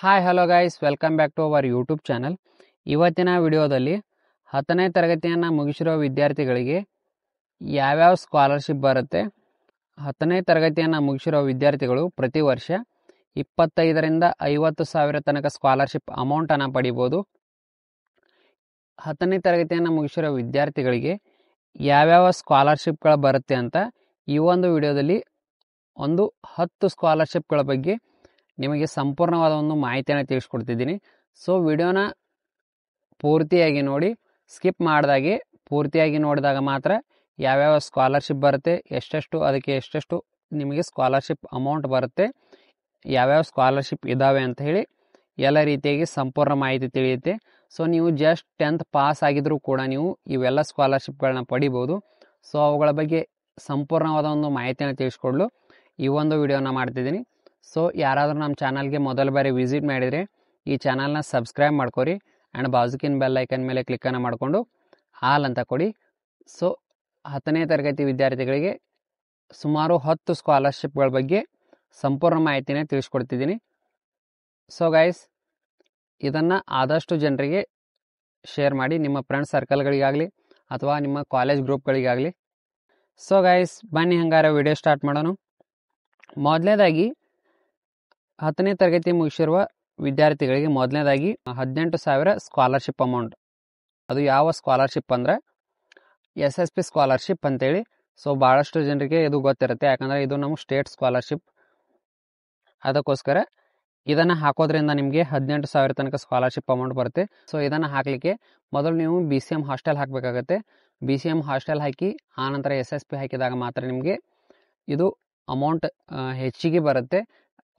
Hi hello guys, welcome back to our YouTube channel. ಇವತ್ತಿನ ವಿಡಿಯೋದಲ್ಲಿ 10ನೇ ತರಗತಿಯನ್ನು ಮುಗಿಸಿರೋ ವಿದ್ಯಾರ್ಥಿಗಳಿಗೆ ಯಾವ್ಯಾವ ಸ್ಕಾಲರ್ಶಿಪ್ ಬರುತ್ತೆ. 10ನೇ ತರಗತಿಯನ್ನು ಮುಗಿಸಿರೋ ವಿದ್ಯಾರ್ಥಿಗಳು ಪ್ರತಿ ವರ್ಷ 25ರಿಂದ 50,000 ತನಕ ಸ್ಕಾಲರ್ಶಿಪ್ ಅಮೌಂಟನ್ನು ಪಡಿಬೋದು. 10ನೇ ತರಗತಿಯನ್ನು ಮುಗಿಸಿರೋ ವಿದ್ಯಾರ್ಥಿಗಳಿಗೆ ಯಾವ್ಯಾವ ಸ್ಕಾಲರ್ಶಿಪ್ಗಳು ಬರುತ್ತೆ ಅಂತ ಈ ಒಂದು ವಿಡಿಯೋದಲ್ಲಿ 10 ಸ್ಕಾಲರ್ಶಿಪ್ಗಳ ಬಗ್ಗೆ ನಿಮಗೆ ಸಂಪೂರ್ಣವಾದ ಒಂದು ಮಾಹಿತಿಯನ್ನು ತಿಳಿಸ್ಕೊಡ್ತಿದ್ದೀನಿ. ಸೊ ವಿಡಿಯೋನ ಪೂರ್ತಿಯಾಗಿ ನೋಡಿ, ಸ್ಕಿಪ್ ಮಾಡಿದಾಗೆ ಪೂರ್ತಿಯಾಗಿ ನೋಡಿದಾಗ ಮಾತ್ರ ಯಾವ್ಯಾವ ಸ್ಕಾಲರ್ಶಿಪ್ ಬರುತ್ತೆ, ಅದಕ್ಕೆ ಎಷ್ಟೆಷ್ಟು ನಿಮಗೆ ಸ್ಕಾಲರ್ಶಿಪ್ ಅಮೌಂಟ್ ಬರುತ್ತೆ, ಯಾವ್ಯಾವ ಸ್ಕಾಲರ್ಶಿಪ್ ಇದ್ದಾವೆ ಅಂತ ಹೇಳಿ ಎಲ್ಲ ರೀತಿಯಾಗಿ ಸಂಪೂರ್ಣ ಮಾಹಿತಿ ತಿಳಿಯುತ್ತೆ. ಸೊ ನೀವು ಜಸ್ಟ್ 10th ಪಾಸ್ ಆಗಿದ್ರೂ ಕೂಡ ನೀವು ಇವೆಲ್ಲ ಸ್ಕಾಲರ್ಶಿಪ್ಗಳನ್ನ ಪಡಿಬೋದು. ಸೊ ಅವುಗಳ ಬಗ್ಗೆ ಸಂಪೂರ್ಣವಾದ ಒಂದು ಮಾಹಿತಿಯನ್ನು ತಿಳಿಸ್ಕೊಡಲು ಈ ಒಂದು ವಿಡಿಯೋನ ಮಾಡ್ತಿದ್ದೀನಿ. ಸೊ ಯಾರಾದರೂ ನಮ್ಮ ಚಾನಲ್ಗೆ ಮೊದಲ ಬಾರಿ ವಿಸಿಟ್ ಮಾಡಿದರೆ ಈ ಚಾನಲ್ನ ಸಬ್ಸ್ಕ್ರೈಬ್ ಮಾಡ್ಕೊರಿ ಆ್ಯಂಡ್ ಬಾಜುಕಿನ ಬೆಲ್ ಐಕನ್ ಮೇಲೆ ಕ್ಲಿಕ್ಕನ್ನು ಮಾಡಿಕೊಂಡು ಆಲ್ ಅಂತ ಕೊಡಿ. ಸೊ 10ನೇ ತರಗತಿ ವಿದ್ಯಾರ್ಥಿಗಳಿಗೆ ಸುಮಾರು 10 ಸ್ಕಾಲರ್ಶಿಪ್ಗಳ ಬಗ್ಗೆ ಸಂಪೂರ್ಣ ಮಾಹಿತಿನೇ ತಿಳಿಸ್ಕೊಡ್ತಿದ್ದೀನಿ. ಸೊ ಗೈಸ್, ಇದನ್ನು ಆದಷ್ಟು ಜನರಿಗೆ ಶೇರ್ ಮಾಡಿ, ನಿಮ್ಮ ಫ್ರೆಂಡ್ಸ್ ಸರ್ಕಲ್ಗಳಿಗಾಗಲಿ ಅಥವಾ ನಿಮ್ಮ ಕಾಲೇಜ್ ಗ್ರೂಪ್ಗಳಿಗಾಗಲಿ. ಸೊ ಗೈಸ್, ಬನ್ನಿ ಹಂಗಾರೆ ವಿಡಿಯೋ ಸ್ಟಾರ್ಟ್ ಮಾಡೋಣ. ಮೊದಲನೇದಾಗಿ 10ನೇ ತರಗತಿ ಮುಗಿಸಿರುವ ವಿದ್ಯಾರ್ಥಿಗಳಿಗೆ ಮೊದಲನೇದಾಗಿ 18,000 ಸ್ಕಾಲರ್ಶಿಪ್ ಅಮೌಂಟ್. ಅದು ಯಾವ ಸ್ಕಾಲರ್ಶಿಪ್ ಅಂದರೆ SSP ಸ್ಕಾಲರ್ಶಿಪ್ ಅಂತೇಳಿ. ಸೊ ಭಾಳಷ್ಟು ಜನರಿಗೆ ಇದು ಗೊತ್ತಿರುತ್ತೆ, ಯಾಕಂದರೆ ಇದು ನಮ್ಮ ಸ್ಟೇಟ್ ಸ್ಕಾಲರ್ಶಿಪ್. ಅದಕ್ಕೋಸ್ಕರ ಇದನ್ನು ಹಾಕೋದ್ರಿಂದ ನಿಮಗೆ 18,000 ತನಕ ಸ್ಕಾಲರ್ಶಿಪ್ ಅಮೌಂಟ್ ಬರುತ್ತೆ. ಸೊ ಇದನ್ನು ಹಾಕಲಿಕ್ಕೆ ಮೊದಲು ನೀವು BCM ಹಾಸ್ಟೆಲ್ ಹಾಕಬೇಕಾಗತ್ತೆ. BCM ಹಾಸ್ಟೆಲ್ ಹಾಕಿ ಆನಂತರ SSP ಹಾಕಿದಾಗ ಮಾತ್ರ ನಿಮಗೆ ಇದು ಅಮೌಂಟ್ ಹೆಚ್ಚಿಗೆ ಬರುತ್ತೆ.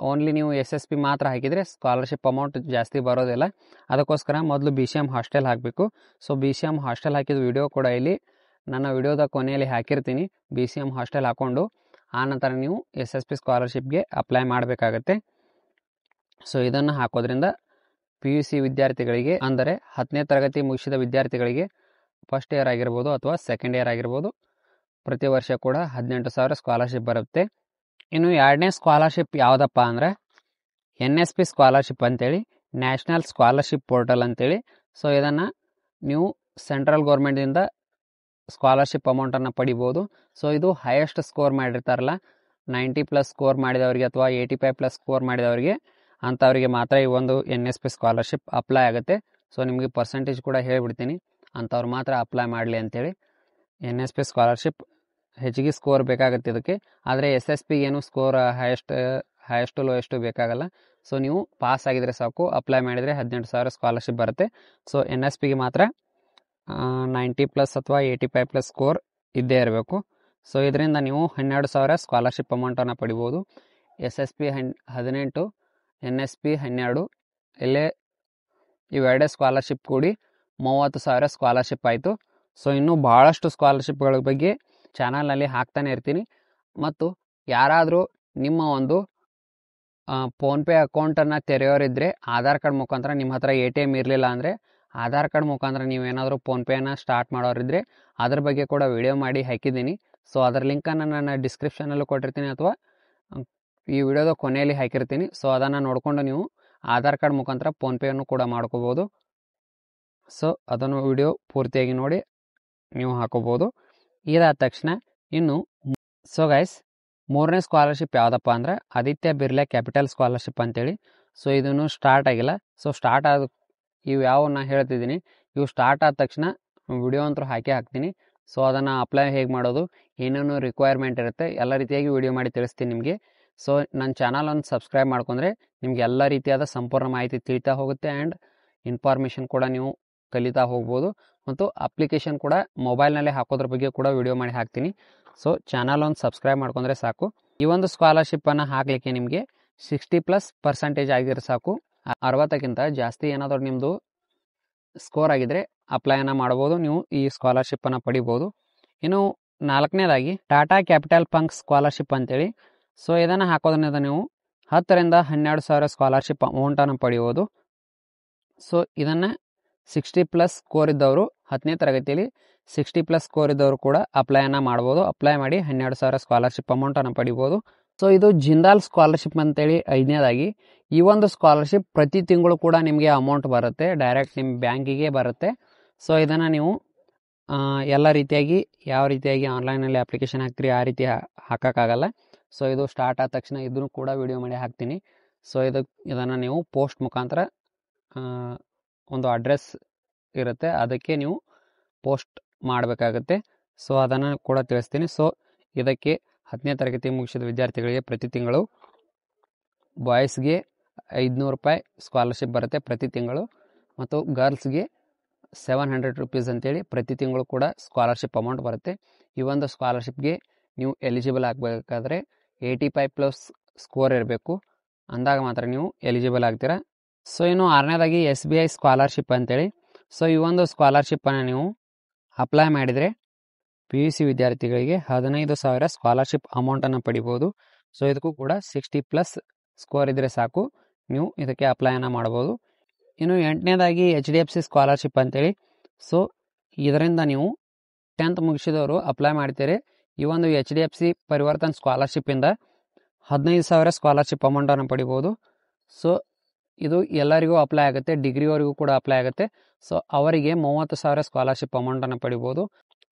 ಓನ್ಲಿ ನೀವು SSP ಮಾತ್ರ ಹಾಕಿದರೆ ಸ್ಕಾಲರ್ಶಿಪ್ ಅಮೌಂಟ್ ಜಾಸ್ತಿ ಬರೋದಿಲ್ಲ. ಅದಕ್ಕೋಸ್ಕರ ಮೊದಲು BCM ಹಾಸ್ಟೆಲ್ ಹಾಕಬೇಕು. ಸೊ BCM ಹಾಸ್ಟೆಲ್ ಹಾಕಿದ ವಿಡಿಯೋ ಕೂಡ ಇಲ್ಲಿ ನನ್ನ ವಿಡಿಯೋದ ಕೊನೆಯಲ್ಲಿ ಹಾಕಿರ್ತೀನಿ. BCM ಹಾಸ್ಟೆಲ್ ಹಾಕ್ಕೊಂಡು ಆನಂತರ ನೀವು SSP ಸ್ಕಾಲರ್ಶಿಪ್ಗೆ ಅಪ್ಲೈ ಮಾಡಬೇಕಾಗತ್ತೆ. ಸೊ ಇದನ್ನು ಹಾಕೋದ್ರಿಂದ PUC ವಿದ್ಯಾರ್ಥಿಗಳಿಗೆ, ಅಂದರೆ 10ನೇ ತರಗತಿ ಮುಗಿಸಿದ ವಿದ್ಯಾರ್ಥಿಗಳಿಗೆ ಫಸ್ಟ್ ಇಯರ್ ಆಗಿರ್ಬೋದು ಅಥವಾ ಸೆಕೆಂಡ್ ಇಯರ್ ಆಗಿರ್ಬೋದು, ಪ್ರತಿ ವರ್ಷ ಕೂಡ 18,000 ಸ್ಕಾಲರ್ಶಿಪ್ ಬರುತ್ತೆ. ಇನ್ನು ಎರಡನೇ ಸ್ಕಾಲರ್ಶಿಪ್ ಯಾವುದಪ್ಪ ಅಂದರೆ NSP ಸ್ಕಾಲರ್ಶಿಪ್ ಅಂತೇಳಿ, ನ್ಯಾಷನಲ್ ಸ್ಕಾಲರ್ಶಿಪ್ ಪೋರ್ಟಲ್ ಅಂತೇಳಿ. ಸೊ ಇದನ್ನು ನೀವು ಸೆಂಟ್ರಲ್ ಗೌರ್ಮೆಂಟಿಂದ ಸ್ಕಾಲರ್ಶಿಪ್ ಅಮೌಂಟನ್ನು ಪಡಿಬೋದು. ಸೊ ಇದು ಹೈಯೆಸ್ಟ್ ಸ್ಕೋರ್ ಮಾಡಿರ್ತಾರಲ್ಲ, 90+ ಸ್ಕೋರ್ ಮಾಡಿದವರಿಗೆ ಅಥವಾ 85+ ಸ್ಕೋರ್ ಮಾಡಿದವರಿಗೆ, ಅಂಥವರಿಗೆ ಮಾತ್ರ ಈ ಒಂದು NSP ಸ್ಕಾಲರ್ಶಿಪ್ ಅಪ್ಲೈ ಆಗುತ್ತೆ. ಸೊ ನಿಮಗೆ ಪರ್ಸೆಂಟೇಜ್ ಕೂಡ ಹೇಳಿಬಿಡ್ತೀನಿ, ಅಂಥವ್ರು ಮಾತ್ರ ಅಪ್ಲೈ ಮಾಡಲಿ ಅಂತೇಳಿ. NSP ಸ್ಕಾಲರ್ಶಿಪ್ ಹೆಚ್ಚಿಗೆ ಸ್ಕೋರ್ ಬೇಕಾಗುತ್ತೆ ಇದಕ್ಕೆ. ಆದರೆ SSP ಏನು ಸ್ಕೋರ್ ಹೈಯೆಸ್ಟು ಲೋಯೆಸ್ಟು ಬೇಕಾಗಲ್ಲ. ಸೊ ನೀವು ಪಾಸ್ ಆಗಿದರೆ ಸಾಕು, ಅಪ್ಲೈ ಮಾಡಿದರೆ 18,000 ಸ್ಕಾಲರ್ಶಿಪ್ ಬರುತ್ತೆ. ಸೊ NSPಗೆ ಮಾತ್ರ 90+ ಅಥವಾ 85+ ಸ್ಕೋರ್ ಇದ್ದೇ ಇರಬೇಕು. ಸೊ ಇದರಿಂದ ನೀವು 12,000 ಸ್ಕಾಲರ್ಶಿಪ್ ಅಮೌಂಟನ್ನು ಪಡಿಬೋದು. SSP 18, NSP 12, ಇಲ್ಲೇ ಇವೆರಡೇ ಸ್ಕಾಲರ್ಶಿಪ್ ಕೂಡಿ 30,000 ಸ್ಕಾಲರ್ಶಿಪ್ ಆಯಿತು. ಸೊ ಇನ್ನೂ ಭಾಳಷ್ಟು ಸ್ಕಾಲರ್ಶಿಪ್ಗಳ ಬಗ್ಗೆ ಚಾನಲ್ನಲ್ಲಿ ಹಾಕ್ತಾನೆ ಇರ್ತೀನಿ. ಮತ್ತು ಯಾರಾದರೂ ನಿಮ್ಮ ಒಂದು ಫೋನ್ಪೇ ಅಕೌಂಟನ್ನು ತೆರೆಯೋರಿದ್ದರೆ ಆಧಾರ್ ಕಾರ್ಡ್ ಮುಖಾಂತರ, ನಿಮ್ಮ ಹತ್ರ ATM ಇರಲಿಲ್ಲ ಅಂದರೆ ಆಧಾರ್ ಕಾರ್ಡ್ ಮುಖಾಂತರ ನೀವೇನಾದರೂ ಫೋನ್ಪೇನ ಸ್ಟಾರ್ಟ್ ಮಾಡೋರಿದ್ದರೆ ಅದ್ರ ಬಗ್ಗೆ ಕೂಡ ವಿಡಿಯೋ ಮಾಡಿ ಹಾಕಿದ್ದೀನಿ. ಸೊ ಅದರ ಲಿಂಕನ್ನು ನಾನು ಡಿಸ್ಕ್ರಿಪ್ಷನಲ್ಲೂ ಕೊಟ್ಟಿರ್ತೀನಿ ಅಥವಾ ಈ ವಿಡಿಯೋದ ಕೊನೆಯಲ್ಲಿ ಹಾಕಿರ್ತೀನಿ. ಸೊ ಅದನ್ನು ನೋಡಿಕೊಂಡು ನೀವು ಆಧಾರ್ ಕಾರ್ಡ್ ಮುಖಾಂತರ ಫೋನ್ಪೇಯನ್ನು ಕೂಡ ಮಾಡ್ಕೋಬೋದು. ಸೊ ಅದನ್ನು ವಿಡಿಯೋ ಪೂರ್ತಿಯಾಗಿ ನೋಡಿ ನೀವು ಹಾಕೋಬೋದು. ಇದಾದ ತಕ್ಷಣ ಇನ್ನು ಸೊ ಗೈಸ್, ಮೂರನೇ ಸ್ಕಾಲರ್ಶಿಪ್ ಯಾವುದಪ್ಪ ಅಂದ್ರೆ ಆದಿತ್ಯ ಬಿರ್ಲಾ ಕ್ಯಾಪಿಟಲ್ ಸ್ಕಾಲರ್ಶಿಪ್ ಅಂತೇಳಿ. ಸೊ ಇದನ್ನು ಸ್ಟಾರ್ಟ್ ಆಗಿಲ್ಲ. ಸೊ ಸ್ಟಾರ್ಟ್ ಆದ ಇವು ಯಾವ ನಾನು ಹೇಳ್ತಿದ್ದೀನಿ, ಇವು ಸ್ಟಾರ್ಟ್ ಆದ ತಕ್ಷಣ ವಿಡಿಯೋ ಅಂತೂ ಹಾಕ್ತೀನಿ. ಸೊ ಅದನ್ನು ಅಪ್ಲೈ ಹೇಗೆ ಮಾಡೋದು, ಏನೇನು ರಿಕ್ವೈರ್ಮೆಂಟ್ ಇರುತ್ತೆ, ಎಲ್ಲ ರೀತಿಯಾಗಿ ವಿಡಿಯೋ ಮಾಡಿ ತಿಳಿಸ್ತೀನಿ ನಿಮಗೆ. ಸೊ ನನ್ನ ಚಾನಲನ್ನು ಸಬ್ಸ್ಕ್ರೈಬ್ ಮಾಡ್ಕೊಂಡ್ರೆ ನಿಮಗೆ ಎಲ್ಲ ರೀತಿಯಾದ ಸಂಪೂರ್ಣ ಮಾಹಿತಿ ತಿಳಿತಾ ಹೋಗುತ್ತೆ ಆ್ಯಂಡ್ ಇನ್ಫಾರ್ಮೇಷನ್ ಕೂಡ ನೀವು ಕಲಿತಾ ಹೋಗ್ಬೋದು. ಮತ್ತು ಅಪ್ಲಿಕೇಶನ್ ಕೂಡ ಮೊಬೈಲ್ನಲ್ಲೇ ಹಾಕೋದ್ರ ಬಗ್ಗೆ ಕೂಡ ವಿಡಿಯೋ ಮಾಡಿ ಹಾಕ್ತೀನಿ. ಸೊ ಚಾನಲ್ ಒಂದು ಸಬ್ಸ್ಕ್ರೈಬ್ ಮಾಡ್ಕೊಂಡ್ರೆ ಸಾಕು. ಈ ಒಂದು ಸ್ಕಾಲರ್ಶಿಪ್ಪನ್ನು ಹಾಕಲಿಕ್ಕೆ ನಿಮಗೆ 60+ ಆಗಿದ್ರೆ ಸಾಕು. 60ಕ್ಕಿಂತ ಜಾಸ್ತಿ ಏನಾದರೂ ನಿಮ್ಮದು ಸ್ಕೋರ್ ಆಗಿದ್ರೆ ಅಪ್ಲೈನ ಮಾಡ್ಬೋದು, ನೀವು ಈ ಸ್ಕಾಲರ್ಶಿಪ್ಪನ್ನು ಪಡಿಬೋದು. ಇನ್ನು ನಾಲ್ಕನೇದಾಗಿ ಟಾಟಾ ಕ್ಯಾಪಿಟಲ್ ಫಂಡ್ ಸ್ಕಾಲರ್ಶಿಪ್ ಅಂತೇಳಿ. ಸೊ ಇದನ್ನು ಹಾಕೋದ್ರಿಂದ ನೀವು 10ರಿಂದ 12,000 ಸ್ಕಾಲರ್ಶಿಪ್ ಅಮೌಂಟನ್ನು ಪಡೆಯುವುದು. ಸೊ ಇದನ್ನು 60+ ಸ್ಕೋರ್ ಇದ್ದವರು, 10ನೇ ತರಗತಿಯಲ್ಲಿ 60+ ಸ್ಕೋರ್ ಇದ್ದವರು ಕೂಡ ಅಪ್ಲೈಯನ್ನು ಮಾಡ್ಬೋದು. ಅಪ್ಲೈ ಮಾಡಿ 12,000 ಸ್ಕಾಲರ್ಶಿಪ್ ಅಮೌಂಟನ್ನು ಪಡಿಬೋದು. ಸೊ ಇದು ಜಿಂದಾಲ್ ಸ್ಕಾಲರ್ಶಿಪ್ ಅಂತೇಳಿ 5ನೇದಾಗಿ. ಈ ಒಂದು ಸ್ಕಾಲರ್ಶಿಪ್ ಪ್ರತಿ ತಿಂಗಳು ಕೂಡ ನಿಮಗೆ ಅಮೌಂಟ್ ಬರುತ್ತೆ, ಡೈರೆಕ್ಟ್ ನಿಮ್ಮ ಬ್ಯಾಂಕಿಗೆ ಬರುತ್ತೆ. ಸೊ ಇದನ್ನು ನೀವು ಎಲ್ಲ ರೀತಿಯಾಗಿ ಯಾವ ರೀತಿಯಾಗಿ ಆನ್ಲೈನಲ್ಲಿ ಅಪ್ಲಿಕೇಶನ್ ಹಾಕ್ತೀರಿ ಆ ರೀತಿ ಹಾಕೋಕ್ಕಾಗಲ್ಲ. ಸೊ ಇದು ಸ್ಟಾರ್ಟ್ ಆದ ತಕ್ಷಣ ಇದನ್ನು ಕೂಡ ವಿಡಿಯೋ ಮಾಡಿ ಹಾಕ್ತೀನಿ. ಸೊ ಇದನ್ನು ನೀವು ಪೋಸ್ಟ್ ಮುಖಾಂತರ ಒಂದು ಅಡ್ರೆಸ್ ಇರುತ್ತೆ, ಅದಕ್ಕೆ ನೀವು ಪೋಸ್ಟ್ ಮಾಡಬೇಕಾಗುತ್ತೆ. ಸೊ ಅದನ್ನು ಕೂಡ ತಿಳಿಸ್ತೀನಿ. ಸೊ ಇದಕ್ಕೆ 10ನೇ ತರಗತಿ ಮುಗಿಸಿದ ವಿದ್ಯಾರ್ಥಿಗಳಿಗೆ ಪ್ರತಿ ತಿಂಗಳು ಬಾಯ್ಸ್ಗೆ 500 ರೂಪಾಯಿ ಸ್ಕಾಲರ್ಶಿಪ್ ಬರುತ್ತೆ ಪ್ರತಿ ತಿಂಗಳು, ಮತ್ತು ಗರ್ಲ್ಸ್ಗೆ 700 ರೂಪೀಸ್ ಅಂತೇಳಿ ಪ್ರತಿ ತಿಂಗಳು ಕೂಡ ಸ್ಕಾಲರ್ಶಿಪ್ ಅಮೌಂಟ್ ಬರುತ್ತೆ. ಈ ಒಂದು ಸ್ಕಾಲರ್ಶಿಪ್ಗೆ ನೀವು ಎಲಿಜಿಬಲ್ ಆಗಬೇಕಾದ್ರೆ 85+ ಸ್ಕೋರ್ ಇರಬೇಕು, ಅಂದಾಗ ಮಾತ್ರ ನೀವು ಎಲಿಜಿಬಲ್ ಆಗ್ತೀರಾ. ಸೊ ಇನ್ನು 6ನೇದಾಗಿ SBI ಸ್ಕಾಲರ್ಶಿಪ್ ಅಂತೇಳಿ. ಸೊ ಈ ಒಂದು ಸ್ಕಾಲರ್ಶಿಪ್ಪನ್ನು ನೀವು ಅಪ್ಲೈ ಮಾಡಿದರೆ PUC ವಿದ್ಯಾರ್ಥಿಗಳಿಗೆ 15,000 ಸ್ಕಾಲರ್ಶಿಪ್ ಅಮೌಂಟನ್ನು ಪಡಿಬೋದು. ಸೊ ಇದಕ್ಕೂ ಕೂಡ 60+ ಸ್ಕೋರ್ ಇದ್ದರೆ ಸಾಕು, ನೀವು ಇದಕ್ಕೆ ಅಪ್ಲೈಯನ್ನು ಮಾಡ್ಬೋದು. ಇನ್ನು 8ನೇದಾಗಿ HDFC ಸ್ಕಾಲರ್ಶಿಪ್ ಅಂತೇಳಿ. ಸೊ ಇದರಿಂದ ನೀವು 10th ಮುಗಿಸಿದವರು ಅಪ್ಲೈ ಮಾಡ್ತೀರಿ. ಈ ಒಂದು HDFC ಪರಿವರ್ತನ್ ಸ್ಕಾಲರ್ಶಿಪ್ಪಿಂದ 15,000 ಸ್ಕಾಲರ್ಶಿಪ್ ಅಮೌಂಟನ್ನು ಪಡಿಬೋದು. ಸೊ ಇದು ಎಲ್ಲರಿಗೂ ಅಪ್ಲೈ ಆಗುತ್ತೆ, ಡಿಗ್ರಿವರೆಗೂ ಕೂಡ ಅಪ್ಲೈ ಆಗುತ್ತೆ. ಸೊ ಅವರಿಗೆ 30,000 ಸ್ಕಾಲರ್ಶಿಪ್ ಅಮೌಂಟನ್ನು ಪಡಿಬೋದು.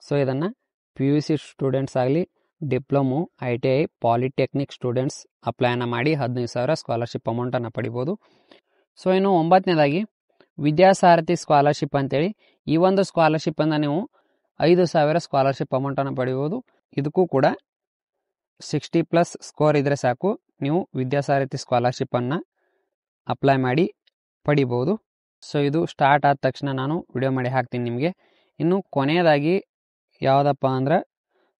ಸೊ ಇದನ್ನು PUC ಸ್ಟೂಡೆಂಟ್ಸ್ ಆಗಲಿ, ಡಿಪ್ಲೊಮೊ, ITI, ಪಾಲಿಟೆಕ್ನಿಕ್ ಸ್ಟೂಡೆಂಟ್ಸ್ ಅಪ್ಲೈಯನ್ನು ಮಾಡಿ 15,000 ಸ್ಕಾಲರ್ಶಿಪ್ ಅಮೌಂಟನ್ನು ಪಡಿಬೋದು. ಸೊ ಇನ್ನು 9ನೇದಾಗಿ ವಿದ್ಯಾಸಾರಥಿ ಸ್ಕಾಲರ್ಶಿಪ್ ಅಂತೇಳಿ. ಈ ಒಂದು ಸ್ಕಾಲರ್ಶಿಪ್ಪನ್ನು ನೀವು 5,000 ಸ್ಕಾಲರ್ಶಿಪ್ ಅಮೌಂಟನ್ನು ಪಡಿಬೋದು. ಇದಕ್ಕೂ ಕೂಡ 60+ ಸ್ಕೋರ್ ಇದ್ದರೆ ಸಾಕು, ನೀವು ವಿದ್ಯಾಸಾರಥಿ ಸ್ಕಾಲರ್ಶಿಪ್ಪನ್ನು ಅಪ್ಲೈ ಮಾಡಿ ಪಡಿಬೋದು. ಸೊ ಇದು ಸ್ಟಾರ್ಟ್ ಆದ ತಕ್ಷಣ ನಾನು ವಿಡಿಯೋ ಮಾಡಿ ಹಾಕ್ತೀನಿ ನಿಮಗೆ. ಇನ್ನು ಕೊನೆಯದಾಗಿ ಯಾವುದಪ್ಪ ಅಂದ್ರೆ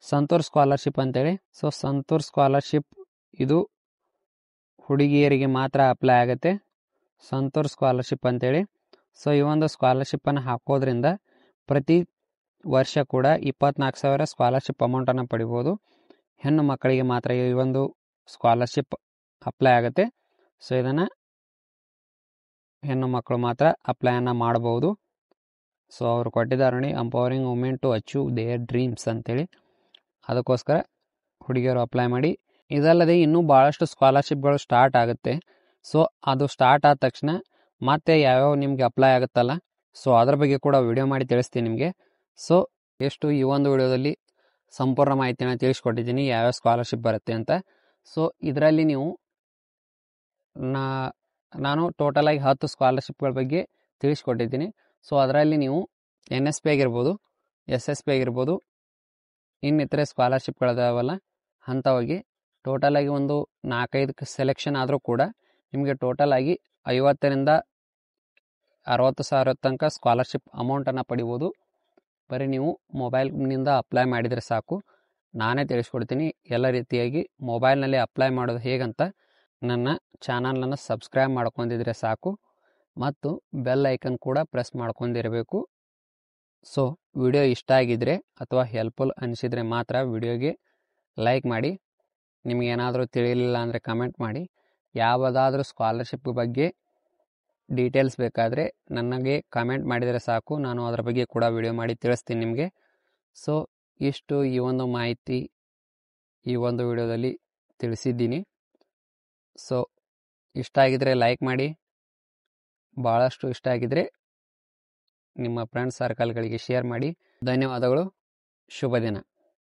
ಸಂತೂರ್ ಸ್ಕಾಲರ್ಶಿಪ್ ಅಂತೇಳಿ. ಸೊ ಸಂತೂರ್ ಸ್ಕಾಲರ್ಶಿಪ್ ಇದು ಹುಡುಗಿಯರಿಗೆ ಮಾತ್ರ ಅಪ್ಲೈ ಆಗುತ್ತೆ, ಸಂತೂರ್ ಸ್ಕಾಲರ್ಶಿಪ್ ಅಂತೇಳಿ. ಸೊ ಈ ಒಂದು ಸ್ಕಾಲರ್ಶಿಪ್ಪನ್ನು ಹಾಕೋದ್ರಿಂದ ಪ್ರತಿ ವರ್ಷ ಕೂಡ 24,000 ಸ್ಕಾಲರ್ಶಿಪ್ ಅಮೌಂಟನ್ನು ಪಡಿಬೋದು. ಹೆಣ್ಣು ಮಕ್ಕಳಿಗೆ ಮಾತ್ರ ಈ ಒಂದು ಸ್ಕಾಲರ್ಶಿಪ್ ಅಪ್ಲೈ ಆಗುತ್ತೆ. ಸೊ ಇದನ್ನು ಹೆಣ್ಣು ಮಕ್ಕಳು ಮಾತ್ರ ಅಪ್ಲೈಯನ್ನು ಮಾಡ್ಬೋದು. ಸೊ ಅವರು ಕೊಟ್ಟಿದ್ದಾರೆ ನೋಡಿ, empowering women to achieve their dreams ಅಂತೇಳಿ. ಅದಕ್ಕೋಸ್ಕರ ಹುಡುಗಿಯರು ಅಪ್ಲೈ ಮಾಡಿ. ಇದಲ್ಲದೆ ಇನ್ನೂ ಭಾಳಷ್ಟು ಸ್ಕಾಲರ್ಶಿಪ್ಗಳು ಸ್ಟಾರ್ಟ್ ಆಗುತ್ತೆ. ಸೊ ಅದು ಸ್ಟಾರ್ಟ್ ಆದ ತಕ್ಷಣ ಮತ್ತೆ ಯಾವ್ಯಾವ ನಿಮಗೆ ಅಪ್ಲೈ ಆಗುತ್ತಲ್ಲ, ಸೊ ಅದ್ರ ಬಗ್ಗೆ ಕೂಡ ವಿಡಿಯೋ ಮಾಡಿ ತಿಳಿಸ್ತೀನಿ ನಿಮಗೆ. ಸೊ ಈ ಒಂದು ವಿಡಿಯೋದಲ್ಲಿ ಸಂಪೂರ್ಣ ಮಾಹಿತಿಯನ್ನು ತಿಳಿಸ್ಕೊಟ್ಟಿದ್ದೀನಿ ಯಾವ್ಯಾವ ಸ್ಕಾಲರ್ಶಿಪ್ ಬರುತ್ತೆ ಅಂತ. ಸೊ ಇದರಲ್ಲಿ ನೀವು ನಾನು ಟೋಟಲಾಗಿ 10 ಸ್ಕಾಲರ್ಶಿಪ್ಗಳ ಬಗ್ಗೆ ತಿಳಿಸ್ಕೊಟ್ಟಿದ್ದೀನಿ. ಸೊ ಅದರಲ್ಲಿ ನೀವು NSP ಆಗಿರ್ಬೋದು, SSP ಆಗಿರ್ಬೋದು, ಇನ್ನಿತರೆ ಸ್ಕಾಲರ್ಶಿಪ್ಗಳದಾವಲ್ಲ ಅಂಥವಾಗಿ ಟೋಟಲಾಗಿ ಒಂದು 4-5 ಸೆಲೆಕ್ಷನ್ ಆದರೂ ಕೂಡ ನಿಮಗೆ ಟೋಟಲಾಗಿ 50,000 to 60,000 ತನಕ ಸ್ಕಾಲರ್ಶಿಪ್ ಅಮೌಂಟನ್ನು ಪಡಿಬೋದು. ಬರೀ ನೀವು ಮೊಬೈಲ್ನಿಂದ ಅಪ್ಲೈ ಮಾಡಿದರೆ ಸಾಕು. ನಾನೇ ತಿಳಿಸ್ಕೊಡ್ತೀನಿ ಎಲ್ಲ ರೀತಿಯಾಗಿ. ಮೊಬೈಲ್ನಲ್ಲಿ ಅಪ್ಲೈ ಮಾಡೋದು ಹೇಗಂತ ನನ್ನ ಚಾನಲನ್ನು ಸಬ್ಸ್ಕ್ರೈಬ್ ಮಾಡ್ಕೊಂಡಿದ್ರೆ ಸಾಕು, ಮತ್ತು ಬೆಲ್ ಐಕನ್ ಕೂಡ ಪ್ರೆಸ್ ಮಾಡ್ಕೊಂಡಿರಬೇಕು. ಸೊ ವಿಡಿಯೋ ಇಷ್ಟ ಆಗಿದ್ದರೆ ಅಥವಾ ಹೆಲ್ಪ್ಫುಲ್ ಅನಿಸಿದರೆ ಮಾತ್ರ ವಿಡಿಯೋಗೆ ಲೈಕ್ ಮಾಡಿ. ನಿಮಗೇನಾದರೂ ತಿಳಿಯಲಿಲ್ಲ ಅಂದರೆ ಕಮೆಂಟ್ ಮಾಡಿ. ಯಾವುದಾದ್ರೂ ಸ್ಕಾಲರ್ಶಿಪ್ ಬಗ್ಗೆ ಡೀಟೇಲ್ಸ್ ಬೇಕಾದರೆ ನನಗೆ ಕಮೆಂಟ್ ಮಾಡಿದರೆ ಸಾಕು, ನಾನು ಅದರ ಬಗ್ಗೆ ಕೂಡ ವಿಡಿಯೋ ಮಾಡಿ ತಿಳಿಸ್ತೀನಿ ನಿಮಗೆ. ಸೊ ಇಷ್ಟು ಈ ಒಂದು ಮಾಹಿತಿ ಈ ಒಂದು ವಿಡಿಯೋದಲ್ಲಿ ತಿಳಿಸಿದ್ದೀನಿ. ಸೊ ಇಷ್ಟ ಆಗಿದ್ದರೆ ಲೈಕ್ ಮಾಡಿ, ಭಾಳಷ್ಟು ಇಷ್ಟ ಆಗಿದ್ದರೆ ನಿಮ್ಮ ಫ್ರೆಂಡ್ಸ್ ಸರ್ಕಲ್ಗಳಿಗೆ ಶೇರ್ ಮಾಡಿ. ಧನ್ಯವಾದಗಳು. ಶುಭ ದಿನ.